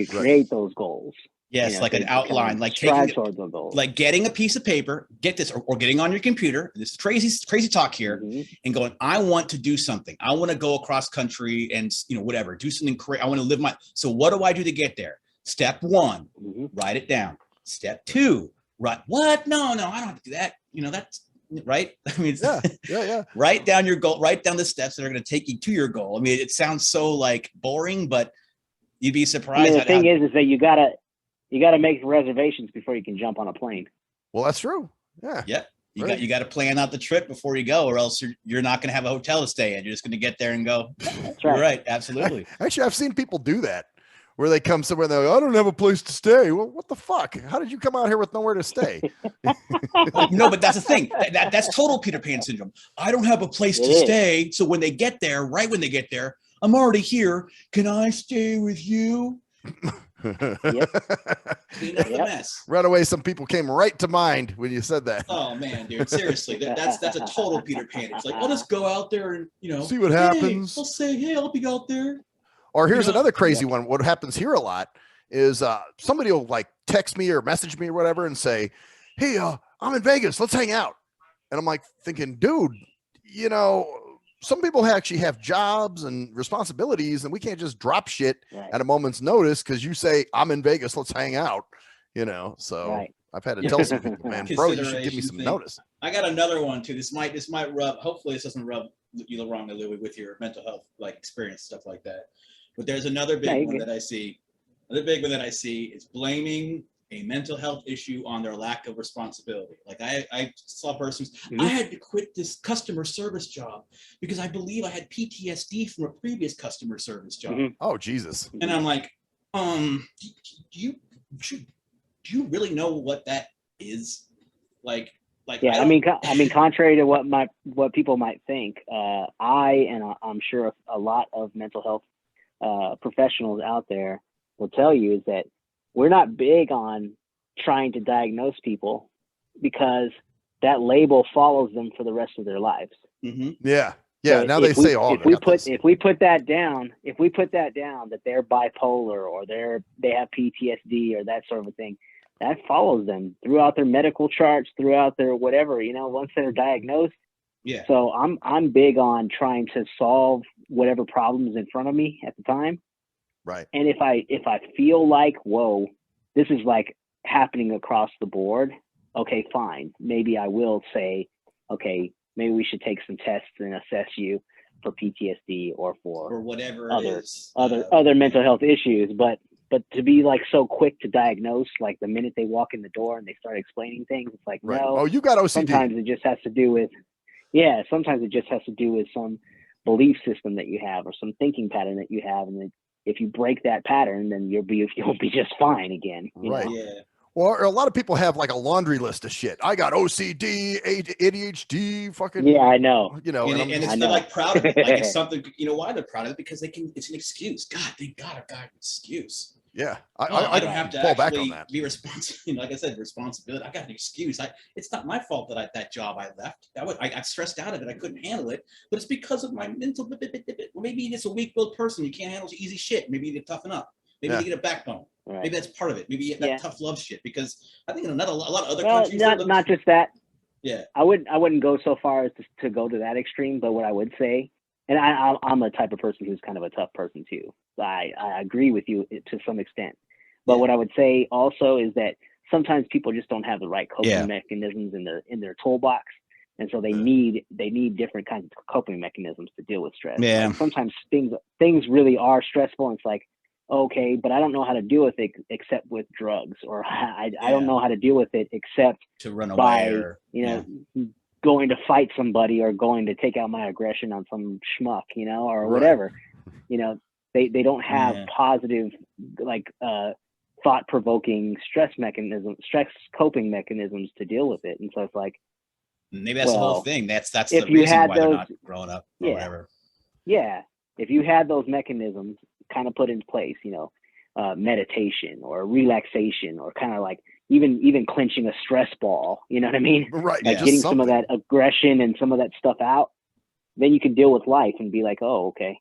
create those goals. Yes, like an outline, like like getting a piece of paper, get this, or getting on your computer. This is crazy talk here, and going, I want to do something. I want to go across country and whatever, do something crazy. I want to live so what do I do to get there? Step 1, write it down. Step 2, what? No, I don't have to do that. That's right. I mean, yeah. Write down your goal, write down the steps that are going to take you to your goal. I mean, it sounds so like boring, but you'd be surprised. The thing is that you gotta make reservations before you can jump on a plane. Well, that's true. Yeah. Yep. You got to plan out the trip before you go, or else you're not going to have a hotel to stay in. You're just going to get there and go. That's right. You're right. Absolutely. Actually, I've seen people do that, where they come somewhere and they're like, I don't have a place to stay. Well, what the fuck? How did you come out here with nowhere to stay? No, but that's the thing. That's total Peter Pan syndrome. I don't have a place to stay. So when they get there, I'm already here. Can I stay with you? Clean up the mess. Right away, some people came right to mind when you said that. Oh man, dude, seriously, that's a total Peter Pan. It's like, I'll just go out there and see what happens. I'll say, hey, I'll be out there. Or here's another crazy one. What happens here a lot is somebody will like text me or message me or whatever and say, hey, I'm in Vegas, let's hang out. And I'm like thinking, dude, some people actually have jobs and responsibilities, and we can't just drop shit at a moment's notice because you say, I'm in Vegas, let's hang out, so I've had to tell some people, man, bro, you should give me some notice. I got another one too. This might rub, hopefully this doesn't rub you the wrong, Louie, with your mental health, like experience, stuff like that. But there's another big one that I see. Another big one that I see is blaming a mental health issue on their lack of responsibility. Like I saw persons, I had to quit this customer service job because I believe I had PTSD from a previous customer service job. Oh, Jesus. And I'm like, do you really know what that is? Like, yeah, I mean, contrary to what people might think, I'm sure a lot of mental health professionals out there will tell you is that we're not big on trying to diagnose people because that label follows them for the rest of their lives. Yeah. So now they say all. If we put that down that they're bipolar or they have PTSD or that sort of a thing, that follows them throughout their medical charts, throughout their whatever, once they're diagnosed. Yeah. So I'm big on trying to solve whatever problem is in front of me at the time. Right. And if I feel like, whoa, this is like happening across the board, okay, fine. Maybe I will say, okay, maybe we should take some tests and assess you for PTSD or for whatever other mental health issues. But to be like so quick to diagnose, like the minute they walk in the door and they start explaining things, it's like, no. Oh, you got OCD. Sometimes it just has to do with some belief system that you have or some thinking pattern that you have, and if you break that pattern, then you'll be just fine again. Right. Yeah. Well, a lot of people have like a laundry list of shit. I got OCD, ADHD, fucking. Yeah, I know. And it's they're like proud of it. Like it's something. You know why they're proud of it? Because it's an excuse. God, thank God I've got an excuse. Yeah, I don't have to fall back on that. Be responsible. Like I said, responsibility. I got an excuse. It's not my fault that job I left. I stressed out of it. I couldn't handle it. But it's because of my mental. Maybe you're just a weak-willed person. You can't handle easy shit. Maybe you need to toughen up. Maybe you get a backbone. Right. Maybe that's part of it. Maybe that tough love shit. Because I think in a lot of other countries. Not just that. Yeah. I wouldn't go so far as to go to that extreme. But what I would say, and I'm a type of person who's kind of a tough person too. I agree with you to some extent. But what I would say also is that sometimes people just don't have the right coping mechanisms in their toolbox. And so they need different kinds of coping mechanisms to deal with stress. Yeah. Like sometimes things really are stressful. And it's like, okay, but I don't know how to deal with it except with drugs, or I don't know how to deal with it except to run away by, or going to fight somebody or going to take out my aggression on some schmuck, or Right. whatever. They don't have positive, like, thought-provoking stress coping mechanisms to deal with it. And so it's like, maybe that's the whole thing. That's the if you reason had why they're those- not growing up or whatever. Yeah, if you had those mechanisms kind of put in place, meditation or relaxation, or kind of like even clenching a stress ball, you know what I mean? Right. Like just getting some of something. that aggression and some of that stuff out, then you can deal with life and be like, oh, okay.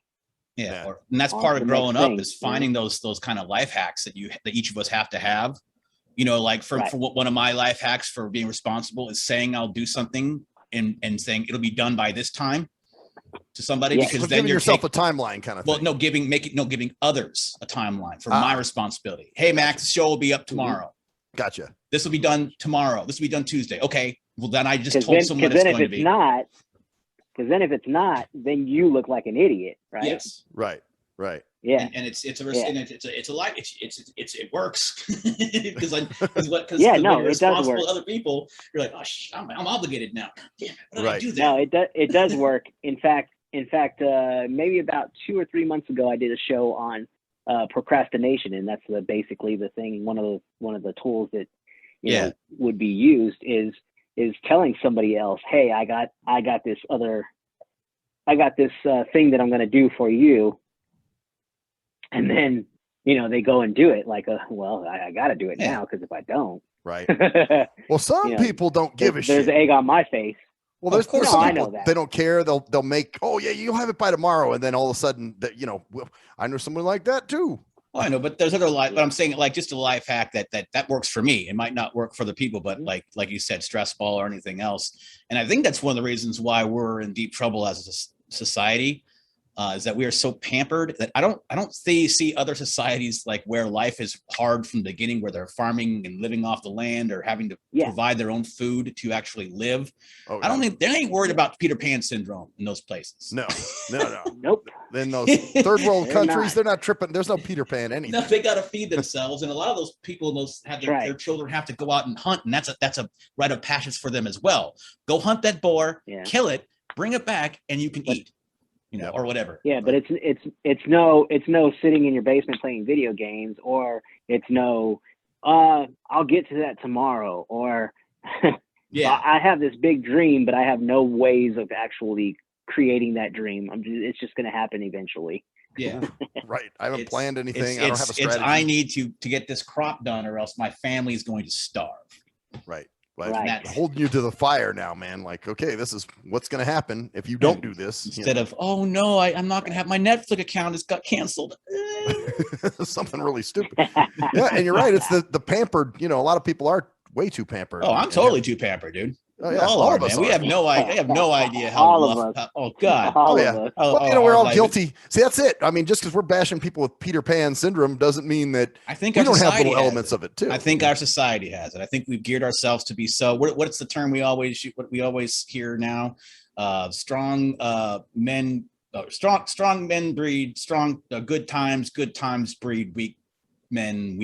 Yeah. And that's On part to of the growing next up thing, is finding those kind of life hacks that each of us have to have. Like for what one of my life hacks for being responsible is saying I'll do something and saying it'll be done by this time to somebody, because So then giving you're yourself a timeline kind of thing. well, giving others a timeline for my responsibility. Hey, Max, the show will be up tomorrow. Gotcha. This will be done tomorrow. This will be done Tuesday. Okay. Well, then I just told someone it's going to be. Because then if it's not, then you look like an idiot, right? Yes. Right. Yeah. And it's a life. It works because when it you're does responsible work. to other people, you're like, oh, I'm obligated now. Damn it, how did I do that? No, it does work. In fact, maybe about 2 or 3 months ago, I did a show on procrastination, and that's basically the thing. One of the tools that would be used is telling somebody else, hey, I got this thing that I'm going to do for you. And then, they go and do it like, well, I got to do it now, because if I don't. Right. Well, some people don't give a shit. There's egg on my face. Well, there's some I people, know that. they don't care. They'll make, oh yeah, you'll have it by tomorrow. And then all of a sudden that, I know someone like that too. Oh, I know, but there's other life, but I'm saying like just a life hack that works for me. It might not work for the people, but like you said, stress ball or anything else. And I think that's one of the reasons why we're in deep trouble as a society. Is that we are so pampered that I don't see other societies like where life is hard from the beginning, where they're farming and living off the land or having to provide their own food to actually live. I don't think they ain't worried about Peter Pan syndrome in those places. No. Nope. In those third world countries, they're not tripping. There's no Peter Pan anything. No, they got to feed themselves, and a lot of those people, their children have to go out and hunt, and that's a rite of passage for them as well. Go hunt that boar, kill it, bring it back, and you can eat. Or whatever. Yeah, but it's no sitting in your basement playing video games, or it's no, I'll get to that tomorrow, or I have this big dream, but I have no ways of actually creating that dream. It's just going to happen eventually. Yeah, right. I haven't planned anything. I don't have a strategy. I need to get this crop done, or else my family is going to starve. Right. Right. Holding you to the fire now, man. Like, okay, this is what's going to happen if you don't do this. Instead of, oh no, I'm not going to have my Netflix account. It's got canceled. Something really stupid. Yeah, and you're right. It's the pampered. A lot of people are way too pampered. Oh, I'm totally too pampered, dude. Oh, yeah. All of us. Man. We have no idea. I have no idea how. All of us. Oh God. All of us. Well, we're all guilty. See, that's it. I mean, just because we're bashing people with Peter Pan syndrome doesn't mean that I think we don't have little elements of it too. I think our society has it. I think we've geared ourselves to be so. What's the term we always hear now? Strong men. Strong men breed strong. Good times breed weak men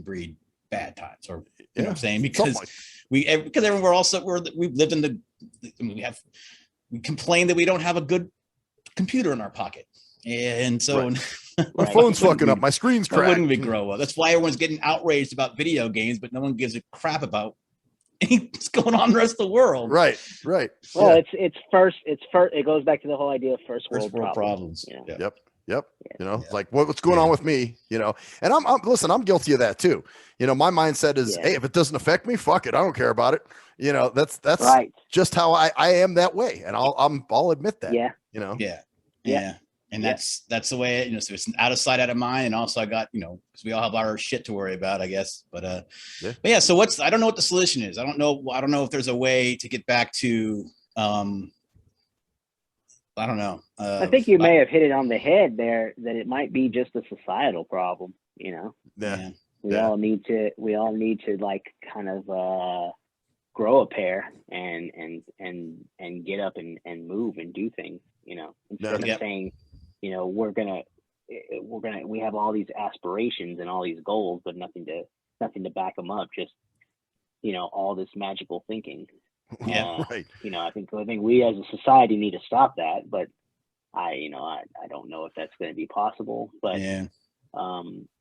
breed bad times. Or you know what I'm saying? Because because we've lived in we complain that we don't have a good computer in our pocket, and so my phone's fucking up, my screen's cracked. Wouldn't we grow up? That's why everyone's getting outraged about video games, but no one gives a crap about what's going on in the rest of the world. Right. Well, it's first. It goes back to the whole idea of first world problems. Yep. Like what's going on with me, and I'm guilty of that too. My mindset is, hey, if it doesn't affect me, fuck it. I don't care about it. That's right. Just how I am that way. And I'll admit that. Yeah. And that's the way so it's out of sight, out of mind. And also I got, because we all have our shit to worry about, I guess. But so I don't know what the solution is. I don't know if there's a way to get back to I don't know. I think you may have hit it on the head there, that it might be just a societal problem, We all need to like kind of grow a pair and get up and move and do things, instead of saying, we're gonna we have all these aspirations and all these goals, but nothing to back them up. Just, all this magical thinking. Yeah. Right. I think we as a society need to stop that, but I don't know if that's going to be possible. But Yeah.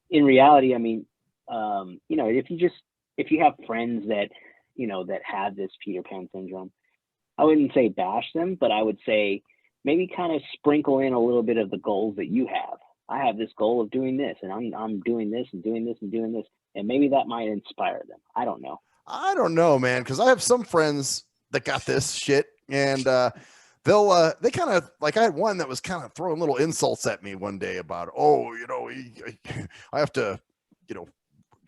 In reality, I mean, if you have friends that that have this Peter Pan syndrome, I wouldn't say bash them, but I would say maybe kind of sprinkle in a little bit of the goals that you have. I have this goal of doing this, and I'm doing this and doing this and doing this, and maybe that might inspire them. I don't know. I don't know, man, because I have some friends that got this shit, and they kind of like, I had one that was kind of throwing little insults at me one day about, I have to,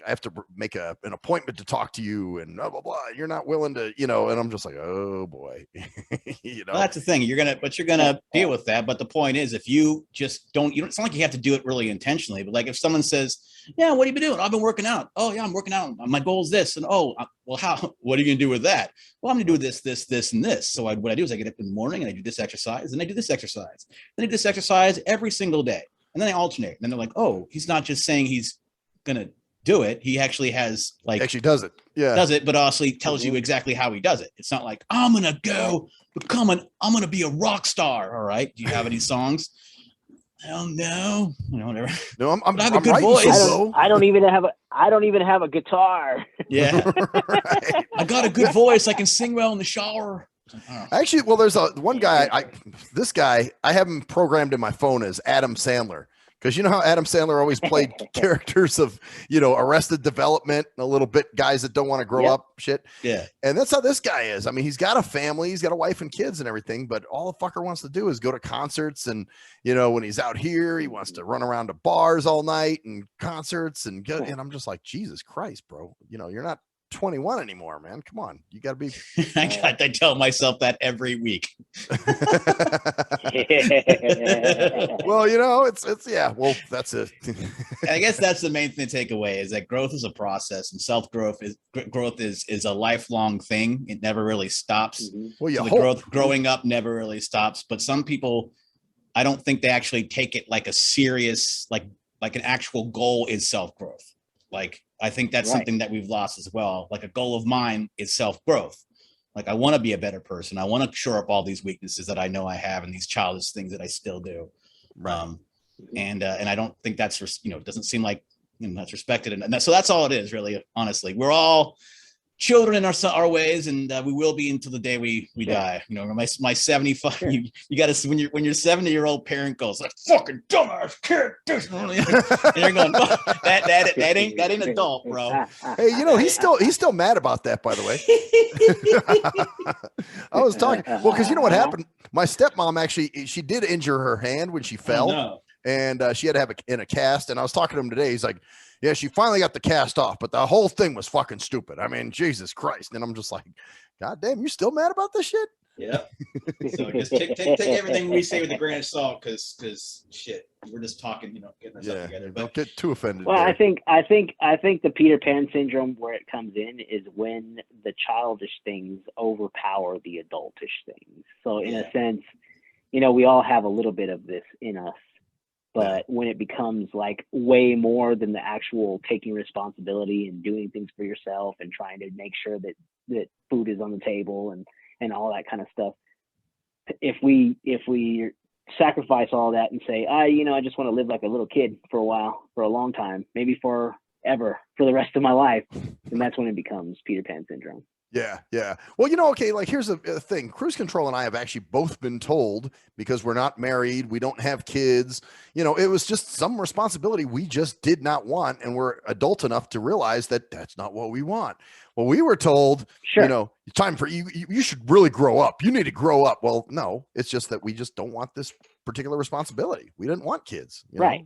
I have to make an appointment to talk to you and blah, blah, blah. You're not willing to, and I'm just like, oh boy, Well, that's the thing. You're going to deal with that. But the point is, if you just don't, it's not like you have to do it really intentionally, but like if someone says, yeah, what have you been doing? I've been working out. Oh yeah, I'm working out. My goal is this. And well, what are you going to do with that? Well, I'm going to do this, and this. So what I do is I get up in the morning and I do this exercise and I do this exercise. Then I do this exercise every single day. And then I alternate. And then they're like, oh, he's not just saying he's going to do it. He actually has actually does it. Yeah. Does it, but also he tells you exactly how he does it. It's not like, I'm going to go I'm going to be a rock star. All right. Do you have any songs? Oh no, whatever. No, I have a good voice. I don't even have a guitar. Yeah. Right. I got a good voice. I can sing well in the shower. Oh. Actually, well, there's one guy, I have him programmed in my phone as Adam Sandler. Because you know how Adam Sandler always played characters of, Arrested Development, a little bit guys that don't want to grow up shit. Yeah. And that's how this guy is. I mean, he's got a family, he's got a wife and kids and everything, but all the fucker wants to do is go to concerts. And, when he's out here, he wants to run around to bars all night and concerts and I'm just like, Jesus Christ, bro. You're not 21 anymore, man. Come on. You got to be. I tell myself that every week. Well, it's yeah. Well, that's it. I guess that's the main thing to take away is that growth is a process and self-growth is a lifelong thing. It never really stops. Mm-hmm. Well, so growing up never really stops. But some people, I don't think they actually take it like a serious, like an actual goal is self-growth. Like, I think that's something that we've lost as well. Like a goal of mine is self-growth. Like I want to be a better person. I want to shore up all these weaknesses that I know I have and these childish things that I still do. Right. And I don't think that's, it doesn't seem like that's respected. And so that's all it is really, honestly. We're all children in our ways, and we will be until the day we die. My 75. You got to when your 70-year-old parent goes like fucking dumbass kid, and you're going that ain't adult, bro. Hey, he's still mad about that, by the way. I was talking because you know what happened. My stepmom actually she did injure her hand when she fell, and she had to have it in a cast. And I was talking to him today. He's like, yeah, she finally got the cast off, but the whole thing was fucking stupid. I mean, Jesus Christ. And I'm just like, God damn, you still mad about this shit? Yeah. So just take everything we say with a grain of salt, because shit, we're just talking, getting ourselves together. But don't get too offended. Well, there. I think the Peter Pan syndrome, where it comes in, is when the childish things overpower the adultish things. So in a sense, we all have a little bit of this in us. But when it becomes like way more than the actual taking responsibility and doing things for yourself and trying to make sure that food is on the table and all that kind of stuff, if we sacrifice all that and say, I just want to live like a little kid for a while, for a long time, maybe forever, for the rest of my life, then that's when it becomes Peter Pan syndrome. Yeah. Well, okay, like here's a thing. Cruise Control and I have actually both been told, because we're not married, we don't have kids, it was just some responsibility we just did not want, and we're adult enough to realize that that's not what we want. Well, we were told, time for you should really grow up. You need to grow up. Well, no, it's just that we just don't want this particular responsibility. We didn't want kids. Right.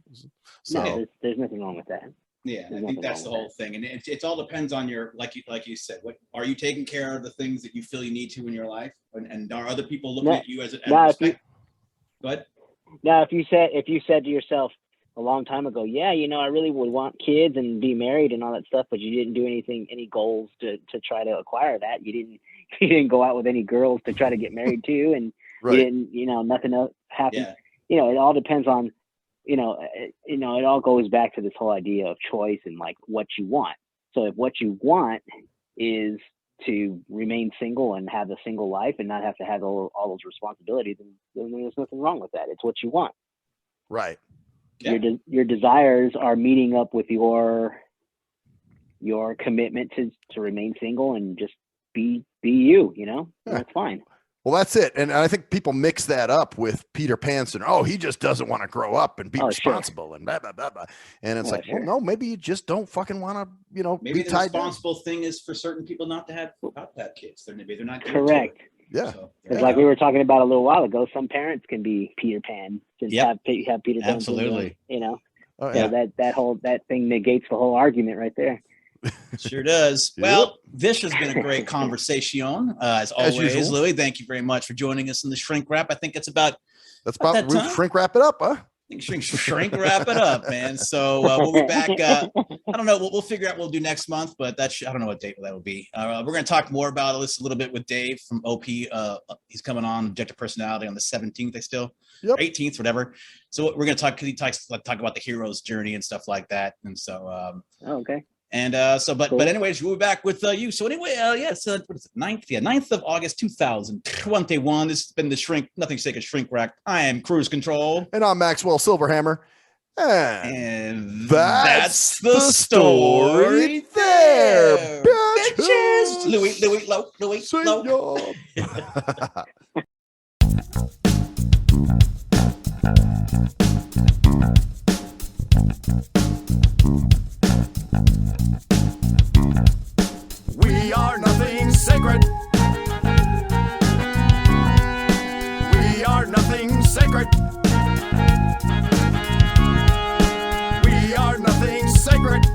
So no, there's nothing wrong with that. Yeah, I think that's the whole thing, and it all depends on your, like you said, what are you taking care of the things that you feel you need to in your life, and are other people looking at you as a go ahead. Now, if you said to yourself a long time ago, I really would want kids and be married and all that stuff, but you didn't do any goals to try to acquire that. You didn't go out with any girls to try to get married to, and you didn't, nothing else happened. Yeah. It all depends on it all goes back to this whole idea of choice and like what you want. So if what you want is to remain single and have a single life and not have to have all those responsibilities, then there's nothing wrong with that. It's what you want. Right. Yeah. Your desires are meeting up with your commitment to remain single and just be you, Yeah. That's fine. Well, that's it. And I think people mix that up with Peter Pan Syndrome. Oh, he just doesn't want to grow up and be responsible and blah, blah, blah, blah. And it's well, no, maybe you just don't fucking want to, maybe be the tied responsible thing is for certain people not to have kids. Maybe they're not correct. Yeah. So, it's like we were talking about a little while ago. Some parents can be Peter Pan, have Peter Pan. Absolutely. Syndrome, Oh, so that thing negates the whole argument right there. Sure does. Well, this has been a great conversation. As always, Louie, thank you very much for joining us in the shrink wrap. I think it's about shrink wrap it up, huh? I think shrink wrap it up, man. So we'll be back. I don't know. We'll figure out what we'll do next month, but I don't know what date that will be. We're going to talk more about this a little bit with Dave from OP. He's coming on Objective Personality on the 17th. 18th, whatever. So we're going to talk because he talk about the hero's journey and stuff like that. And so, okay. And but anyways, we'll be back with you. So anyway, what is it? 9th of August 2021. This has been the Nothing Sacred Shrink Rack. I am Cruise Control. And I'm Maxwell Silverhammer. And that's the story there. Bitches. Louie Loc. We are nothing sacred. We are nothing sacred. We are nothing sacred.